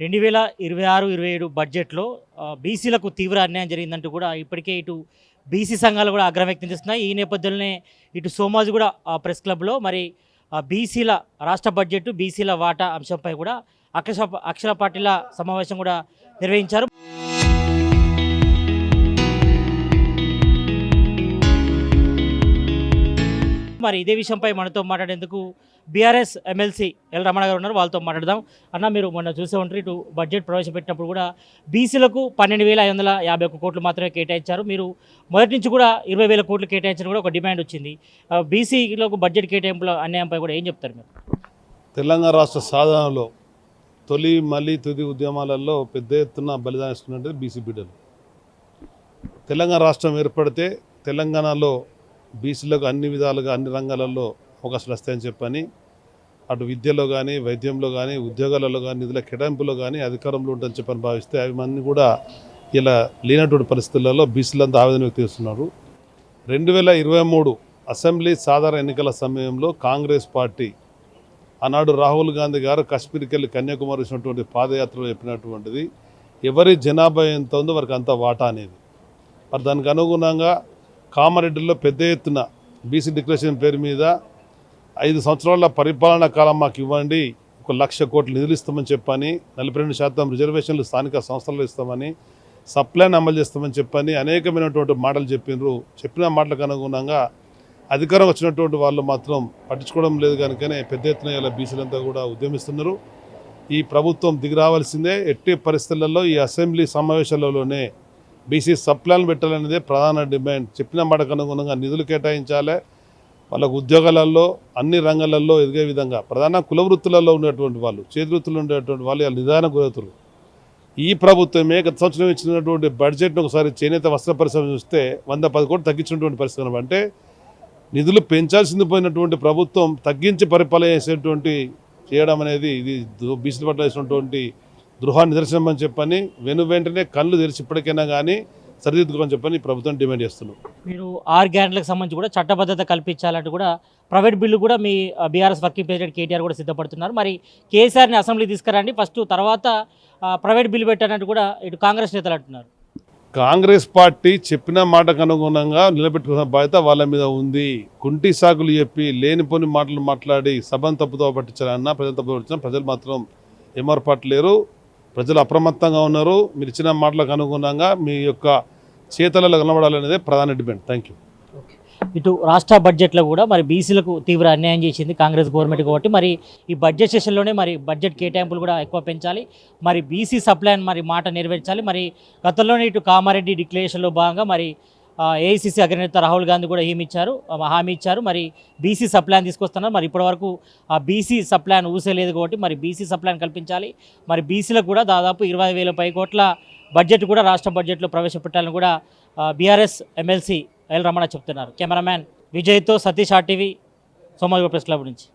2026-27 బడ్జెట్‌లో బీసీలకు తీవ్ర అన్యాయం జరిగిందంటూ కూడా ఇప్పటికే ఇటు బీసీ సంఘాలు కూడా ఆగ్రహం వ్యక్తం చేస్తున్నాయి. ఈ నేపథ్యంలోనే ఇటు సోమాజిగూడ ప్రెస్ క్లబ్‌లో మరి బీసీల రాష్ట్ర బడ్జెట్, బీసీల వాటా అంశంపై కూడా అఖిల పార్టీల సమావేశం కూడా నిర్వహించారు. మరి ఇదే విషయంపై మనతో మాట్లాడేందుకు బీఆర్ఎస్ ఎమ్మెల్సీ ఎల్ రమణ గారు ఉన్నారు. వాళ్ళతో మాట్లాడదాం. అన్న, మీరు మొన్న చూసే ఉంటారు, ఇటు బడ్జెట్ ప్రవేశపెట్టినప్పుడు కూడా బీసీలకు 12,551 కోట్లు మాత్రమే కేటాయించారు. మీరు మొదటి నుంచి కూడా 20,000 కోట్లు కేటాయించడం కూడా ఒక డిమాండ్ వచ్చింది. బీసీలకు బడ్జెట్ కేటాయింపుల అన్యాయంపై కూడా ఏం చెప్తారు మీరు? తెలంగాణ రాష్ట్ర సాధనలో తొలి మళ్ళీ తుది ఉద్యమాలలో పెద్ద ఎత్తున బలిదానిస్తున్నట్టు బీసీ బిడ్డలు. తెలంగాణ రాష్ట్రం ఏర్పడితే తెలంగాణలో బీసీలకు అన్ని విధాలుగా అన్ని రంగాలలో అవకాశాలు వస్తాయని చెప్పని అటు విద్యలో కానీ, వైద్యంలో కానీ, ఉద్యోగాలలో కానీ, నిధుల కేటాయింపులో కానీ అధికారంలో ఉంటుందని చెప్పని భావిస్తే అవి అన్నీ కూడా ఇలా లేనటువంటి పరిస్థితులలో బీసీలంతా ఆవేదన వ్యక్తం చేస్తున్నారు. 2023 అసెంబ్లీ సాధారణ ఎన్నికల సమయంలో కాంగ్రెస్ పార్టీ ఆనాడు రాహుల్ గాంధీ గారు కాశ్మీర్కి వెళ్ళి కన్యాకుమారి వచ్చినటువంటి పాదయాత్రలో చెప్పినటువంటిది ఎవరి జనాభా ఎంత ఉందో వారికి అంత వాటా అనేది. మరి దానికి అనుగుణంగా కామారెడ్డిలో పెద్ద ఎత్తున బీసీ డిక్లరేషన్ పేరు మీద 5 సంవత్సరాల పరిపాలనా కాలం మాకు ఇవ్వండి, 1,00,000 కోట్లు నిధులు ఇస్తామని చెప్పని, 42% రిజర్వేషన్లు స్థానిక సంస్థలు ఇస్తామని, సప్లైని అమలు చేస్తామని చెప్పని అనేకమైనటువంటి మాటలు చెప్పినారు. చెప్పిన మాటలకు అనుగుణంగా అధికారం వచ్చినటువంటి వాళ్ళు మాత్రం పట్టించుకోవడం లేదు. కనుకనే పెద్ద ఎత్తున ఇలా బీసీలంతా కూడా ఉద్యమిస్తున్నారు. ఈ ప్రభుత్వం దిగిరావాల్సిందే. ఎట్టి పరిస్థితులలో ఈ అసెంబ్లీ సమావేశాలలోనే బీసీ సప్లైలు పెట్టాలనేదే ప్రధాన డిమాండ్. చెప్పిన మాటకు అనుగుణంగా నిధులు కేటాయించాలి. వాళ్ళకు ఉద్యోగాలలో అన్ని రంగాలలో ఎదిగే విధంగా ప్రధాన కుల వృత్తులలో ఉండేటువంటి వాళ్ళు, చేతి వృత్తులు ఉండేటువంటి వాళ్ళు ఇలా నిదాన గురవుతారు. ఈ ప్రభుత్వమే గత సంవత్సరం ఇచ్చినటువంటి బడ్జెట్ను ఒకసారి చేనేత వస్త్ర పరిశ్రమ చూస్తే 110 కోట్లు తగ్గించినటువంటి పరిస్థితి. అంటే నిధులు పెంచాల్సింది పోయినటువంటి ప్రభుత్వం తగ్గించి పరిపాలన చేసేటువంటి చేయడం అనేది ఇది బీసీల పట్ల వేసినటువంటి గృహ నిదర్శనం అని చెప్పని వెంటనే కళ్ళు తెరిచి ఇప్పటికైనా కానీ సరిదిద్దుకోని చెప్పని ప్రభుత్వం డిమాండ్ చేస్తున్నారు. మీరు 6 గ్యారెంట్లకు సంబంధించి కూడా చట్టబద్ధత కల్పించాలంటూ కూడా ప్రైవేట్ బిల్లు కూడా మీ బీఆర్ఎస్ వర్కింగ్ ప్రెసిడెంట్ కేటీఆర్ కూడా సిద్ధపడుతున్నారు. మరి కేసీఆర్ని అసెంబ్లీ తీసుకురండి ఫస్ట్, తర్వాత ప్రైవేట్ బిల్లు పెట్టాలంటూ కూడా ఇటు కాంగ్రెస్ నేతలు అంటున్నారు. కాంగ్రెస్ పార్టీ చెప్పిన మాటకు అనుగుణంగా నిలబెట్టుకున్న బాధ్యత వాళ్ళ మీద ఉంది. కుంటి సాకులు చెప్పి లేనిపోని మాటలు మాట్లాడి సభను తప్పుతో పట్టించాలన్నా, ప్రజలు తప్పుతో పట్టించిన ప్రజలు మాత్రం ఏమార్పట్లేరు. ప్రజలు అప్రమత్తంగా ఉన్నారు. మీరు ఇచ్చిన మాటలకు అనుగుణంగా మీ యొక్క చేతలలో కనబడాలనేదే ప్రధాన డిమాండ్. Thank you. ఇటు రాష్ట్ర బడ్జెట్లో కూడా మరి బీసీలకు తీవ్ర అన్యాయం చేసింది కాంగ్రెస్ గవర్నమెంట్ కాబట్టి మరి ఈ బడ్జెట్ సెషన్లోనే మరి బడ్జెట్ కేటాయింపులు కూడా ఎక్కువ పెంచాలి, మరి బీసీ సప్లైని మరి మాట నెరవేర్చాలి. మరి గతంలోనే ఇటు కామారెడ్డి డిక్లరేషన్లో భాగంగా మరి ఏఐసీసీ అగ్రనేత రాహుల్ గాంధీ కూడా హామీ ఇచ్చారు. మరి బీసీ సప్లైని తీసుకొస్తున్నారు. మరి ఇప్పటివరకు ఆ బీసీ సప్లైని ఊసేలేదు కాబట్టి మరి బీసీ సప్లైని కల్పించాలి. మరి బీసీలకు కూడా దాదాపు 20,000 కోట్ల బడ్జెట్ కూడా రాష్ట్ర బడ్జెట్లో ప్రవేశపెట్టాలని కూడా బీఆర్ఎస్ ఎమ్మెల్సీ ఎల్ రమణ చెప్తున్నారు. కెమెరామ్యాన్ విజయ్తో Satish, RTV, Somajiguda press club నుంచి.